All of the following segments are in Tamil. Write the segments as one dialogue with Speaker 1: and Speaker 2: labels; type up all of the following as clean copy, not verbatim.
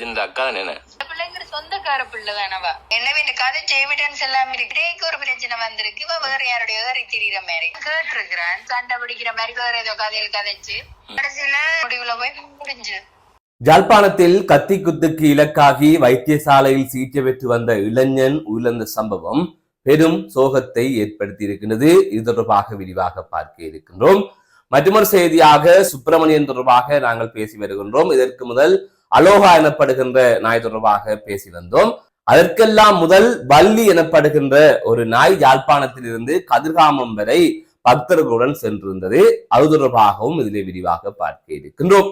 Speaker 1: இந்த அக்கா என்ன
Speaker 2: பிள்ளைங்கிற சொந்தக்கார பிள்ளை தானவா. எனவே இந்த கதை எவிடன்ஸ் எல்லாம் இருக்கு. ஒரு பிரச்சனை வந்திருக்கு, வேற யாருடைய ஏறி திரிகிற மாதிரி கேட்டிருக்கிறான். சண்டை பிடிக்கிற மாதிரி வேற ஏதோ கதையில் கதைச்சு கடைசியில முடிவுல போய் முடிஞ்சு.
Speaker 3: ஜாழ்ப்பாணத்தில் கத்தி குத்துக்கு இலக்காகி வைத்தியசாலையில் சிகிச்சை பெற்று வந்த இளைஞன் உயிரிழந்த சம்பவம் பெரும் சோகத்தை ஏற்படுத்தி இருக்கின்றது. இது தொடர்பாக விரிவாக பார்க்க இருக்கின்றோம். மற்றொரு செய்தியாக சுப்பிரமணியன் தொடர்பாக நாங்கள் பேசி வருகின்றோம். இதற்கு முதல் அலோகா எனப்படுகின்ற நாய் தொடர்பாக பேசி வந்தோம். அதற்கெல்லாம் முதல் வள்ளி எனப்படுகின்ற ஒரு நாய் யாழ்ப்பாணத்தில் இருந்து கதிர்காமம் வரை பக்தர்களுடன் சென்றிருந்தது. அது தொடர்பாகவும் இதிலே விரிவாக பார்க்க இருக்கின்றோம்.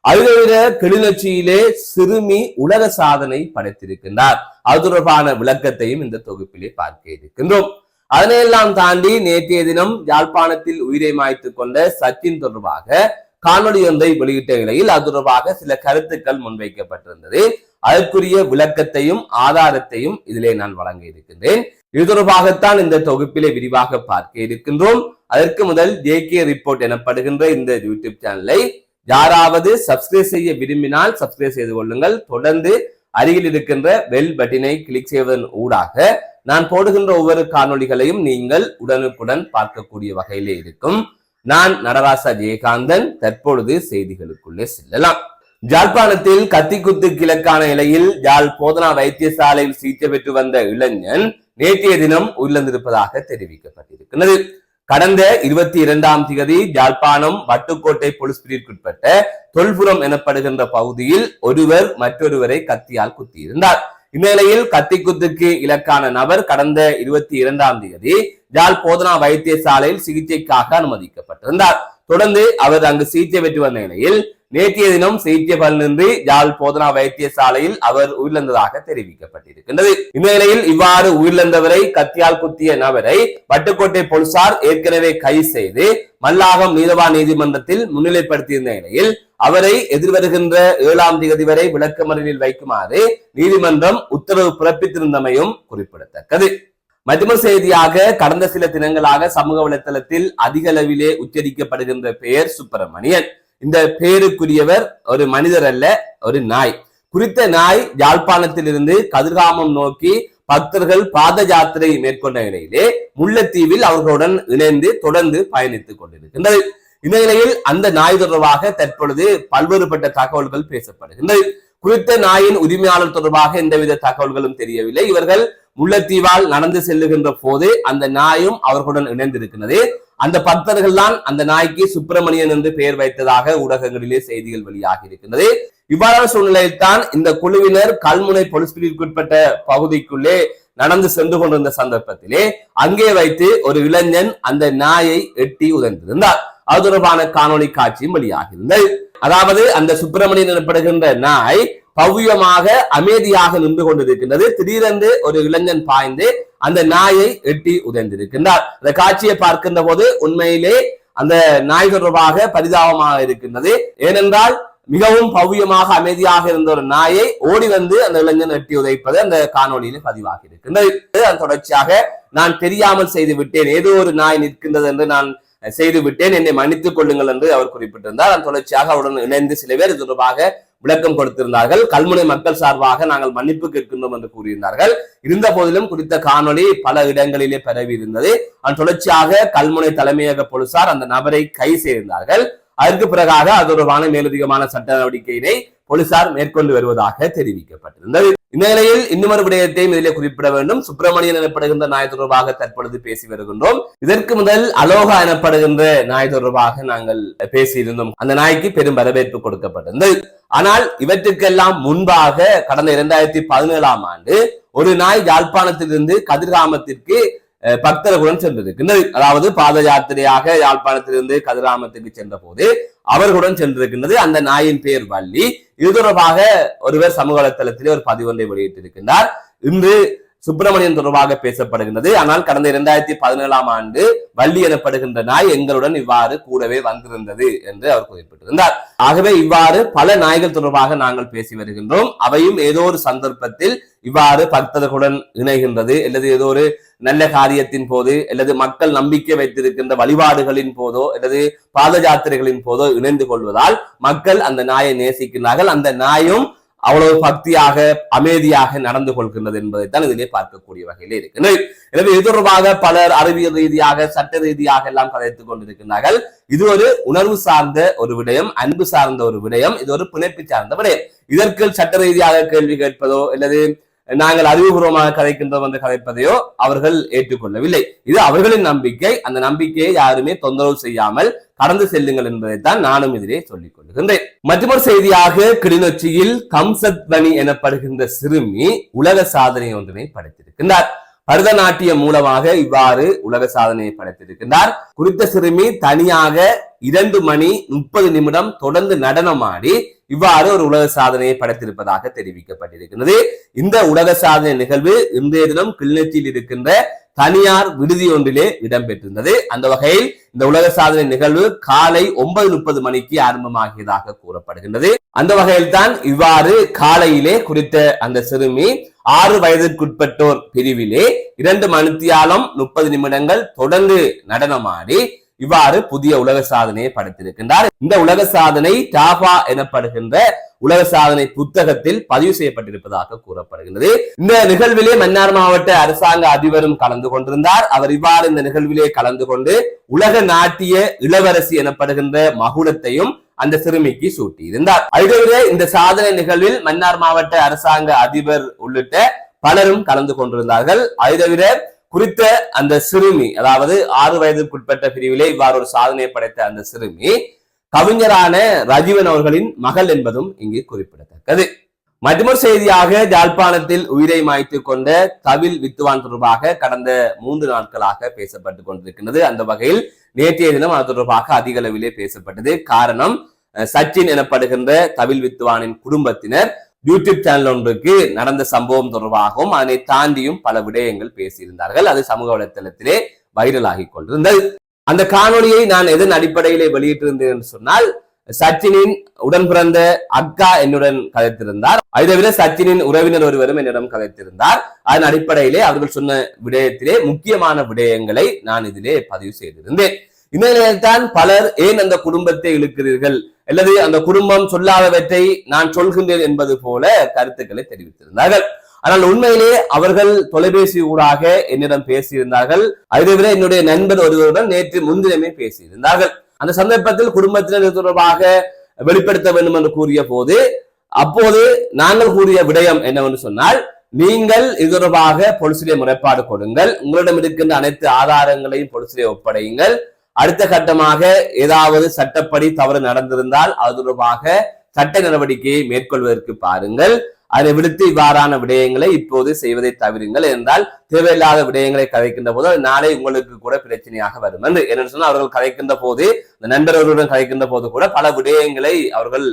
Speaker 3: அது தவிர கிளிநொச்சியிலே சிறுமி உலக சாதனை படைத்திருக்கின்றார். அது தொடர்பான விளக்கத்தையும் இந்த தொகுப்பிலே பார்க்க இருக்கின்றோம். அதனையெல்லாம் தாண்டி நேற்றைய தினம் யாழ்ப்பாணத்தில் உயிரை மாய்த்துக் கொண்ட சச்சின் தொடர்பாக காணொலி ஒன்றை வெளியிட்ட நிலையில் அது தொடர்பாக சில கருத்துக்கள் முன்வைக்கப்பட்டிருந்தது. அதற்குரிய விளக்கத்தையும் ஆதாரத்தையும் இதிலே நான் வழங்க இருக்கின்றேன். இது தொடர்பாகத்தான் இந்த தொகுப்பிலே விரிவாக பார்க்க இருக்கின்றோம். அதற்கு முதல் JK ரிப்போர்ட் எனப்படுகின்ற இந்த யூடியூப் சேனலை யாராவது சப்ஸ்கிரைப் செய்ய விரும்பினால் சப்ஸ்கிரைப் செய்து கொள்ளுங்கள். தொடர்ந்து அருகில் இருக்கின்ற பெல் பட்டினை கிளிக் செய்வதன் ஊடாக நான் போடுகின்ற ஒவ்வொரு காணொளிகளையும் நீங்கள் உடனுக்குடன் பார்க்கக்கூடிய வகையிலே இருக்கும். நான் நடராசா ஜெயகாந்தன். தற்பொழுது செய்திகளுக்குள்ளே செல்லலாம். ஜாழ்ப்பாணத்தில் கத்திக்குத்து கிழக்கான நிலையில் யாழ் போதனா வைத்தியசாலையில் சிகிச்சை பெற்று வந்த இளைஞன் நேற்றைய தினம் உயிரிழந்திருப்பதாக தெரிவிக்கப்பட்டிருக்கிறது. கடந்த 22ஆம் தேதி யாழ்ப்பாணம் வட்டுக்கோட்டை போலீஸ் பிரிவுக்குட்பட்ட தொல்புரம் எனப்படுகின்ற பகுதியில் ஒருவர் மற்றொருவரை கத்தியால் குத்தியிருந்தார். இந்நிலையில் கத்திக்குத்துக்கு இலக்கான நபர் கடந்த 22ஆம் தேதி யாழ் போதனா வைத்தியசாலையில் சிகிச்சைக்காக அனுமதிக்கப்பட்டிருந்தார். தொடர்ந்து அவர் அங்கு சிகிச்சை பெற்று வந்த நிலையில் நேற்றைய தினம் சிகிச்சை பலனின்றி யாழ் போதனா வைத்தியசாலையில் அவர் உயிரிழந்ததாக தெரிவிக்கப்பட்டிருக்கின்றது. இந்த நிலையில் இவ்வாறு உயிரிழந்தவரை கத்தியால் குத்திய நபரை வட்டுக்கோட்டை போலீசார் ஏற்கனவே கைது செய்து மல்லாகம் நீதவான் நீதிமன்றத்தில் முன்னிலைப்படுத்தியிருந்த நிலையில் அவரை எதிர்வருகின்ற 7ஆம் தேதி வரை விளக்கமறியலில் வைக்குமாறு நீதிமன்றம் உத்தரவு பிறப்பித்திருந்தமையும் குறிப்பிடத்தக்கது. மற்றொரு செய்தியாக கடந்த சில தினங்களாக சமூக வலைதளத்தில் அதிக அளவிலே உச்சரிக்கப்படுகின்ற பெயர் சுப்பிரமணியன். இந்த பெயருக்குரியவர் ஒரு மனிதர் அல்ல, ஒரு நாய். குறித்த நாய் யாழ்ப்பாணத்திலிருந்து கதிர்காமம் நோக்கி பக்தர்கள் பாத யாத்திரை மேற்கொண்ட நிலையிலே முல்லைத்தீவில் அவர்களுடன் இணைந்து தொடர்ந்து பயணித்துக் கொண்டிருக்கின்றது. இந்த நிலையில் அந்த நாய் தொடர்பாக தற்பொழுது பல்வேறுபட்ட தகவல்கள் பேசப்படுகின்றது. குறித்த நாயின் உரிமையாளர் தொடர்பாக எந்தவித தகவல்களும் தெரியவில்லை. இவர்கள் முல்லைத்தீவால் நடந்து செல்லுகின்ற போது அந்த நாயும் அவர்களுடன் இணைந்திருக்கிறது. அந்த பக்தர்கள் தான் அந்த நாய்க்கு சுப்பிரமணியன் என்று பெயர் வைத்ததாக ஊடகங்களிலே செய்திகள் வெளியாகி இருக்கின்றது. இவ்வாறான சூழ்நிலையில் தான் இந்த குழுவினர் கல்முனை போலீஸ் பிரிவுக்குட்பட்ட பகுதிக்குள்ளே நடந்து சென்று கொண்டிருந்த சந்தர்ப்பத்திலே அங்கே வைத்து ஒரு இளைஞன் அந்த நாயை எட்டி உதைந்திருந்தார். அது தொடர்பான காணொலி காட்சியும் வெளியாகி இருந்தது. அதாவது அந்த சுப்பிரமணியன் எனப்படுகின்ற நாய் பவ்யமாக அமைதியாக நின்று கொண்டிருக்கின்றது. திடீரென்று ஒரு இளைஞன் பாய்ந்து அந்த நாயை எட்டி உதைந்திருக்கின்றார். அந்த காட்சியை பார்க்கின்ற போது உண்மையிலே அந்த நாய் தொடர்பாக பரிதாபமாக இருக்கின்றது. ஏனென்றால் மிகவும் பவ்யமாக அமைதியாக இருந்த ஒரு நாயை ஓடி வந்து அந்த இளைஞன் எட்டி உதைப்பது அந்த காணொலியில பதிவாகி இருக்கின்றது. அதன் தொடர்ச்சியாக நான் தெரியாமல் செய்து விட்டேன், ஏதோ ஒரு நாய் நிற்கின்றது என்று நான் செய்து விட்டேன், என்னை மன்னித்துக் கொள்ளுங்கள் என்று அவர் குறிப்பிட்டிருந்தார். அதன் தொடர்ச்சியாக அவருடன் இணைந்து சில பேர் இது தொடர்பாக விளக்கம் கொடுத்திருந்தார்கள். கல்முனை மக்கள் சார்பாக நாங்கள் மன்னிப்பு கேட்கின்றோம் என்று கூறியிருந்தார்கள். இருந்த போதிலும் குறித்த காணொலி பல இடங்களிலே பரவி இருந்தது. அதன் தொடர்ச்சியாக கல்முனை தலைமையக போலீசார் அந்த நபரை கைது செய்திருந்தார்கள். அதற்கு பிறகாக அது தொடர்பான மேலதிகமான சட்ட நடவடிக்கையினை போலீசார் மேற்கொண்டு வருவதாக தெரிவிக்கப்பட்டிருந்தது. இந்த நிலையில் இன்னொரு விடயத்தையும் இதிலே குறிப்பிட வேண்டும். சுப்பிரமணியன் எனப்படுகின்ற நாய் தொடர்பாக தற்பொழுது பேசி வருகின்றோம். இதற்கு முதல் அலோகா எனப்படுகின்ற நாய் தொடர்பாக நாங்கள் பேசியிருந்தோம். அந்த நாய்க்கு பெரும் வரவேற்பு கொடுக்கப்பட்டிருந்தது. ஆனால் இவற்றுக்கெல்லாம் முன்பாக கடந்த 2017ஆம் ஆண்டு ஒரு நாய் யாழ்ப்பாணத்திலிருந்து கதிர்காமத்திற்கு பக்தர்களுடன் சென்றிருக்கின்றது. அதாவது பாத யாத்திரையாக யாழ்ப்பாணத்திலிருந்து கதிராமத்துக்கு சென்ற போது அவர்களுடன் சென்றிருக்கின்றது. அந்த நாயின் பெயர் வள்ளி. இது தொடர்பாக ஒருவர் சமூக வலைத்தளத்திலே ஒரு பதிவொன்றை வெளியிட்டிருக்கின்றார். இன்று சுப்பிரமணியன் தொடர்பாக பேசப்படுகின்றது. ஆனால் கடந்த 2017ஆம் ஆண்டு வள்ளி எனப்படுகின்ற நாய் எங்களுடன் இவ்வாறு கூடவே வந்திருந்தது என்று அவர் குறிப்பிட்டிருந்தார். ஆகவே இவ்வாறு பல நாய்கள் தொடர்பாக நாங்கள் பேசி வருகின்றோம். அவையும் ஏதோ ஒரு சந்தர்ப்பத்தில் இவ்வாறு பக்தர்களுடன் இணைகின்றது, அல்லது ஏதோ ஒரு நல்ல காரியத்தின் போது, அல்லது மக்கள் நம்பிக்கை வைத்திருக்கின்ற வழிபாடுகளின் போதோ அல்லது பாத யாத்திரைகளின் போதோ இணைந்து கொள்வதால் மக்கள் அந்த நாயை நேசிக்கிறார்கள். அந்த நாயும் அவ்வளவு பக்தியாக அமைதியாக நடந்து கொள்கின்றது என்பதைத்தான் இதிலே பார்க்கக்கூடிய வகையிலே இருக்கிறது. எனவே இது தொடர்பாக பலர் அறிவியல் ரீதியாக சட்ட ரீதியாக எல்லாம் கதைத்துக் கொண்டிருக்கிறார்கள். இது ஒரு உணர்வு சார்ந்த ஒரு விடயம், அன்பு சார்ந்த ஒரு விடயம், இது ஒரு பிணைப்பு சார்ந்த விடயம். இதற்கு சட்ட ரீதியாக கேள்வி கேட்பதோ அல்லது நாங்கள் அறிவுபூர்வமாக கதைக்கின்றோம் என்று கதைப்பதையோ அவர்கள் ஏற்றுக்கொள்ளவில்லை. இது அவர்களின் நம்பிக்கை. அந்த நம்பிக்கையை யாருமே தொந்தரவு செய்யாமல் கடந்து செல்லுங்கள் என்பதைத்தான் நானும் இதிலே சொல்லிக் கொள்கின்றேன். மற்றொரு செய்தியாக கிளிநொச்சியில் கம்சத்வனி எனப்படுகின்ற சிறுமி உலக சாதனை ஒன்றினை படைத்திருக்கின்றார். பரதநாட்டியம் மூலமாக இவ்வாறு உலக சாதனையை படைத்திருக்கின்றார். குறித்த சிறுமி தனியாக 2 மணி 30 நிமிடம் தொடர்ந்து நடனமாடி இவ்வாறு ஒரு உலக சாதனையை படைத்திருப்பதாக தெரிவிக்கப்பட்டிருக்கிறது. இந்த உலக சாதனை நிகழ்வு இன்றைய தினம் கிளிநொச்சியில் இருக்கின்ற தனியார் விடுதி ஒன்றிலே இடம்பெற்றிருந்தது. அந்த வகையில் இந்த உலக சாதனை நிகழ்வு காலை 9:30 மணிக்கு ஆரம்பமாகியதாக கூறப்படுகின்றது. அந்த வகையில் தான் இவ்வாறு காலையிலே குறித்த அந்த சிறுமி 6 வயதிற்குட்பட்டோர் பிரிவிலே 2 மணித்தியாலம் 30 நிமிடங்கள் தொடர்ந்து நடனமாடி இவ்வாறு புதிய உலக சாதனையை படைத்திருக்கின்றார். இந்த உலக சாதனை டாபா எனப்படுகின்ற உலக சாதனை புத்தகத்தில் பதிவு செய்யப்பட்டிருப்பதாக கூறப்படுகிறது. இந்த நிகழ்விலே மன்னார் மாவட்ட அரசாங்க அதிபரும் கலந்து கொண்டிருந்தார். அவர் இவ்வாறு இந்த நிகழ்விலே கலந்து கொண்டு உலக நாட்டிய இளவரசி எனப்படுகின்ற மகுடத்தையும் அந்த சிறுமிக்கு சூட்டியிருந்தார். அதுவே இந்த சாதனை நிகழ்வில் மன்னார் மாவட்ட அரசாங்க அதிபர் உள்ளிட்ட பலரும் கலந்து கொண்டிருந்தார்கள். அதுதவிர குறித்த அந்த சிறுமி, அதாவது 6 வயதிற்குட்பட்ட பிரிவிலே இவ்வாறு ஒரு சாதனையை படைத்த அந்த சிறுமி கவிஞரான ரஜீவன் அவர்களின் மகள் என்பதும் இங்கு குறிப்பிடத்தக்கது. மற்றொரு செய்தியாக யாழ்ப்பாணத்தில் உயிரை மாய்த்துக் கொண்ட தவில் வித்துவான் தொடர்பாக கடந்த 3 நாட்களாக பேசப்பட்டுக் கொண்டிருக்கின்றது. அந்த வகையில் நேற்றைய தினம் அது தொடர்பாக அதிக அளவிலே பேசப்பட்டது. காரணம், சச்சின் எனப்படுகின்ற தவில் வித்துவானின் குடும்பத்தினர் யூடியூப் சேனல் ஒன்றுக்கு நடந்த சம்பவம் தொடர்பாகவும் அதனை தாண்டியும் பல விடயங்கள் பேசியிருந்தார்கள். அது சமூக வலைத்தளத்திலே வைரலாகி கொண்டிருந்தது. அந்த காணொலியை நான் எதன் அடிப்படையிலே வெளியிட்டிருந்தேன் என்று சொன்னால், சச்சினின் உடன் பிறந்த அக்கா என்னுடன் கதைத்திருந்தார். அதை தவிர சச்சினின் உறவினர் ஒருவரும் என்னிடம் கதைத்திருந்தார். அதன் அடிப்படையிலே அவர்கள் சொன்ன விடயத்திலே முக்கியமான விடயங்களை நான் இதிலே பதிவு செய்திருந்தேன். இந்த நிலையில்தான் பலர் ஏன் அந்த குடும்பத்தை இழுக்கிறீர்கள் அல்லது அந்த குடும்பம் சொல்லாதவற்றை நான் சொல்கின்றேன் என்பது போல கருத்துக்களை தெரிவித்திருந்தார்கள். ஆனால் உண்மையிலே அவர்கள் தொலைபேசி ஊடாக என்னிடம் பேசியிருந்தார்கள். அதை தவிர என்னுடைய நண்பர் ஒருவருடன் நேற்று முன்தினமே பேசியிருந்தார்கள். அந்த சந்தர்ப்பத்தில் குடும்பத்தினர் தொடர்பாக வெளிப்படுத்த வேண்டும் என்று கூறிய போது, அப்போது நாங்கள் கூறிய விடயம் என்னவென்று சொன்னால், நீங்கள் இது தொடர்பாக பொலிசிலே முறைப்பாடு கொடுங்கள், உங்களிடம் இருக்கின்ற அனைத்து ஆதாரங்களையும் பொலிசிலே ஒப்படையுங்கள், அடுத்த கட்டமாக ஏதாவது சட்டப்படி தவறு நடந்திருந்தால் அது தொடர்பாக சட்ட நடவடிக்கையை மேற்கொள்வதற்கு பாருங்கள், அதை விடுத்து இவ்வாறான விடயங்களை இப்போது செய்வதை தவிருங்கள். என்றால் தேவையில்லாத விடயங்களை கதைக்கின்ற போது அது நாளை உங்களுக்கு கூட பிரச்சனையாக வரும் என்று என்ன சொன்னால், அவர்கள் கதைக்கின்ற போது, இந்த நண்பர்களுடன் கதைக்கின்ற போது கூட பல விடயங்களை அவர்கள்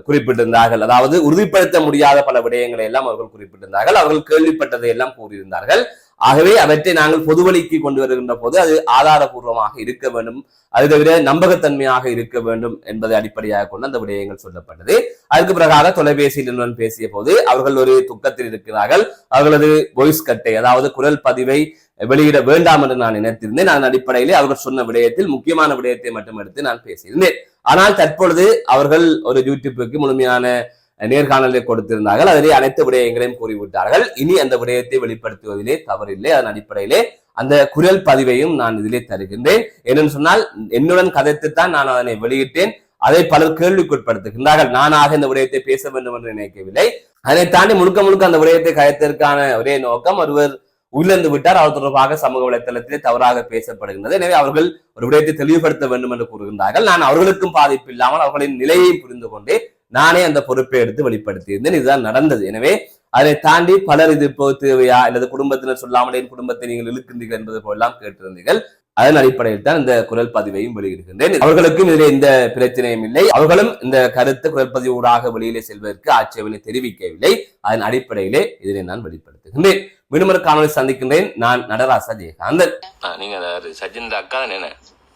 Speaker 3: குறிப்பிட்டிருந்தார்கள். அதாவது உறுதிப்படுத்த முடியாத பல விடயங்களை எல்லாம் அவர்கள் குறிப்பிட்டிருந்தார்கள். அவர்கள் கேள்விப்பட்டதை எல்லாம் கூறியிருந்தார்கள். ஆகவே அவற்றை நாங்கள் பொதுவழிக்கு கொண்டு வருகின்ற போது அது ஆதாரபூர்வமாக இருக்க வேண்டும், அது தவிர நம்பகத்தன்மையாக இருக்க வேண்டும் என்பதை அடிப்படையாக கொண்டு அந்த விடயங்கள் சொல்லப்பட்டது. அதுக்கு பிறகாக தொலைபேசியில் பேசிய போது அவர்கள் ஒரு துக்கத்தில் இருக்கிறார்கள். அவர்களது வாய்ஸ் கட்டை, அதாவது குரல் பதிவை வெளியிட வேண்டாம் என்று நான் நினைத்திருந்தேன். அதன் அடிப்படையிலே அவர்கள் சொன்ன விடயத்தில் முக்கியமான விடயத்தை மட்டும் எடுத்து நான் பேசியிருந்தேன். ஆனால் தற்பொழுது அவர்கள் ஒரு யூடியூப்புக்கு முழுமையான நேர்காணலை கொடுத்திருந்தார்கள். அதிலே அனைத்து விடயங்களையும் கூறிவிட்டார்கள். இனி அந்த விடயத்தை வெளிப்படுத்துவதிலே தவறில்லை. அதன் அடிப்படையிலே அந்த குரல் பதிவையும் நான் இதிலே தருகின்றேன். என்னன்னு சொன்னால், என்னுடன் கதைத்துத்தான் நான் அதனை வெளியிட்டேன். அதை பலர் கேள்விக்குட்படுத்துகின்றார்கள். நானாக இந்த விடயத்தை பேச வேண்டும் என்று நினைக்கவில்லை. அதனை தாண்டி முழுக்க முழுக்க அந்த விடயத்தை கதைத்ததற்கான ஒரே நோக்கம், ஒருவர் உயிரிழந்து விட்டார், அவர் தொடர்பாக சமூக வலைத்தளத்திலே தவறாக பேசப்படுகின்றது. எனவே அவர்கள் ஒரு விடயத்தை தெளிவுபடுத்த வேண்டும் என்று கூறுகின்றார்கள். நான் அவர்களுக்கும் பாதிப்பு இல்லாமல் அவர்களின் நிலையை புரிந்து கொண்டே நானே அந்த பொறுப்பை எடுத்து வெளிப்படுத்தியிருந்தேன். இதுதான் நடந்தது. எனவே அதை தாண்டி பலர் இது இப்போ தேவையா அல்லது குடும்பத்தினர் சொல்லாமலே குடும்பத்தை நீங்கள் இழுக்கின்றீர்கள் என்பது போலாம் கேட்டிருந்தீர்கள். அதன் அடிப்படையில் தான் இந்த குரல் பதிவையும் வெளியிடுகின்றேன். அவர்களுக்கும் இதில் எந்த பிரச்சனையும் இல்லை. அவர்களும் இந்த கருத்து குரல் பதிவு ஊடாக வெளியிலே செல்வதற்கு ஆட்சேபனை தெரிவிக்கவில்லை. அதன் அடிப்படையிலே இதனை நான் வெளிப்படுத்துகின்றேன். மீண்டும் ஒரு காணொலி சந்திக்கின்றேன். நான் நடராசா ஜெயகாந்தன்.
Speaker 1: நீங்க சச்சின் அக்கா தானே?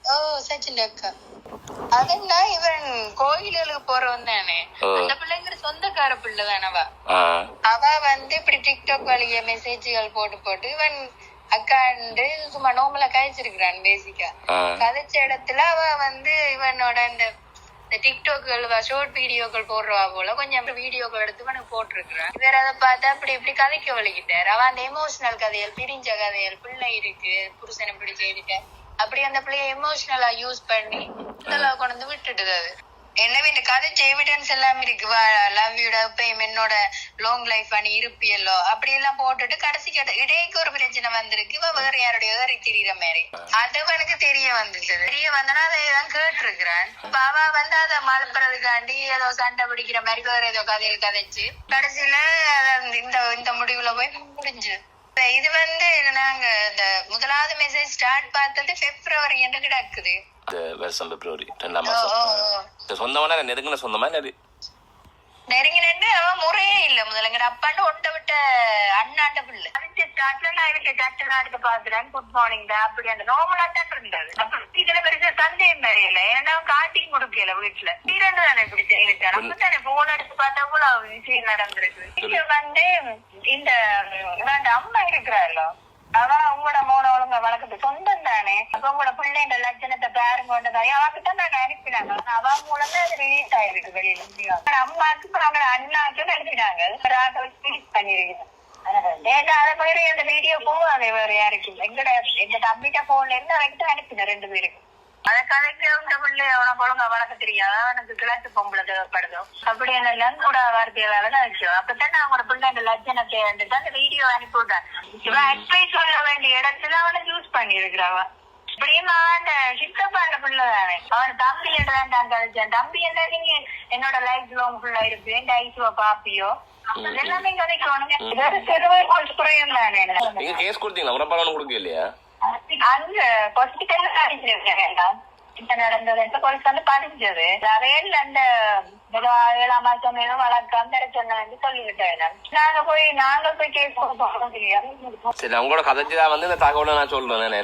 Speaker 2: ஓ, சச்சின் அக்கா. அதென்னா இவன் கோயிலுக்கு போறவன் தானே. அந்த பிள்ளைங்கிற சொந்தக்கார பிள்ளை தானவா. அவ இப்படி டிக்டாக் வழிய மெசேஜ்கள் போட்டு இவன் அக்காண்டு சும்மா நோமலா கழிச்சிருக்கிறான். பேசிக்கா கதைச்ச இடத்துல அவ இவனோட இந்த இந்த டிக்டாக்கள் ஷார்ட் வீடியோக்கள் போடுறவா போல கொஞ்சம் வீடியோக்கள் எடுத்து எனக்கு போட்டிருக்கிறேன். வேற அதை பார்த்தா அப்படி இப்படி கதைக்க வலிக்கிட்டாரு. அவன் அந்த எமோஷனல் கதைகள், பிரிஞ்ச கதைகள், பிள்ளை இருக்கு, புருஷன் இப்படி செய்துட்டேன் அப்படி அந்த பிள்ளைய எமோஷனலா யூஸ் பண்ணி இதெல்லாம் கொண்டு வந்து விட்டுட்டுது. அது எனவே இந்த கதை எவிடன்ஸ் எல்லாம் இருக்கு. லவ் யூட இப்பயும் என்னோட லாங் லைஃப் அணி இருப்பியல்லோ அப்படி எல்லாம் போட்டுட்டு கடைசி இடைக்கு ஒரு பிரச்சனை வந்திருக்கு. இவ வேற யாருடைய தெரியுற மாதிரி அது எனக்கு தெரிய வந்துச்சு. தெரிய வந்தனா அதான் கேட்டிருக்கிறேன். அவ வந்து அதை மழுப்புறதுக்காண்டி ஏதோ சண்டை பிடிக்கிற மாதிரி வேற ஏதோ கதையில் கதைச்சு கடைசியில இந்த முடிவுல போய் முடிஞ்சு. இது வந்து நாங்க இந்த முதலாவது மெசேஜ் ஸ்டார்ட் பார்த்தது பிப்ரவரி என்று கிடக்குது.
Speaker 1: வருஷம் பிப்ரவரி 2ஆம் மாசம். சொந்தமான நெருங்கின சொந்தமா
Speaker 2: நெருங்கினு அவன் முறையே இல்ல. முதல்ல அப்பாண்டு ஒட்ட விட்ட அண்ணாண்ட பிள்ளை ஸ்டார்ட்ல நான் இவருக்கு கட்டணம் எடுத்து பாத்துறேன். குட் மார்னிங் தான் அப்படி அந்த நார்மலா தான் இருந்தது. இதுல பெருசா சந்தேகம் தெரியல. ஏன்னா காட்டிங் கொடுக்கல வீட்டுல சீரண்டு தானே இப்படி செய்யறான். அப்பதானே போன் எடுத்து பார்த்தா கூட விஷயம் நடந்திருக்கு. இங்க வந்து இந்த அம்மா இருக்கிறாரோ அவ உங்களோட மோன ஒழுங்க வளர்க்குது சொந்தம் தானே. அப்ப உங்களோட பிள்ளைங்க லட்சணத்தை பாருங்க கொண்டதாய் அவகிட்ட நாங்க அனுப்பினாங்க. அவ மூலமே அது ரிலீஸ் ஆயிருக்கு வெளியில. அம்மாக்கு அவங்களோட அண்ணாக்கும் அனுப்பினாங்க. பண்ணிருக்கேன் அதை மாதிரி அந்த வீடியோ போவாங்க வேற யாருக்கும். எங்க தம்பிட்ட போன்ல இருந்து அவங்கிட்ட அனுப்பின 2 பேருக்கு. அதை கதைக்கு உங்க பிள்ளை உனக்கு ஒழுங்கா வளர்க்க தெரியாது, அவனுக்கு கிழக்கு பொம்பளை தேவைப்படுதோ அப்படி எல்லாம் கூட வார்த்தையால நினைச்சோம். அப்பதான் நான் அவனோட பிள்ளை அந்த லட்சணத்தை வந்துட்டு அந்த வீடியோ அனுப்பி விட்டான். இவன் அட்வைஸ் சொல்ல வேண்டிய இடத்துல அவனை யூஸ் பண்ணி இருக்கிறான். இப்படியும் அவன் சித்தப்பாண்ட பிள்ளை தானே. அவன் தம்பி என்றதான் தான் கதைச்சான். தம்பி என்ன நீங்க என்னோட லைஃப் லாங் ஃபுல்லா இருக்கு இந்த ஐசுவ பாப்பியோ எல்லாமே கதைக்கணும். இதோட சிறுவர் கொஞ்சம் குறையும் தானே.
Speaker 1: நீங்க கேஸ் கொடுத்தீங்களா? உரப்பாளம் கொடுக்க இல்லையா?
Speaker 2: அங்க ஹாஸ்பிட்டல்ல படிச்சிருக்கேன். வேண்டாம் இப்ப நடந்தது கொஞ்சம் வந்து படிச்சது அவையில் அந்த 7ஆம் மாசம் வளர்க்காம சொன்னு சொல்லிவிட்டேன். நாங்க போய் கேஸ் கொடுப்போம்.
Speaker 1: சரி, உங்களோட கதைச்சுதான் வந்து இந்த தகவலை நான் சொல்றேன்.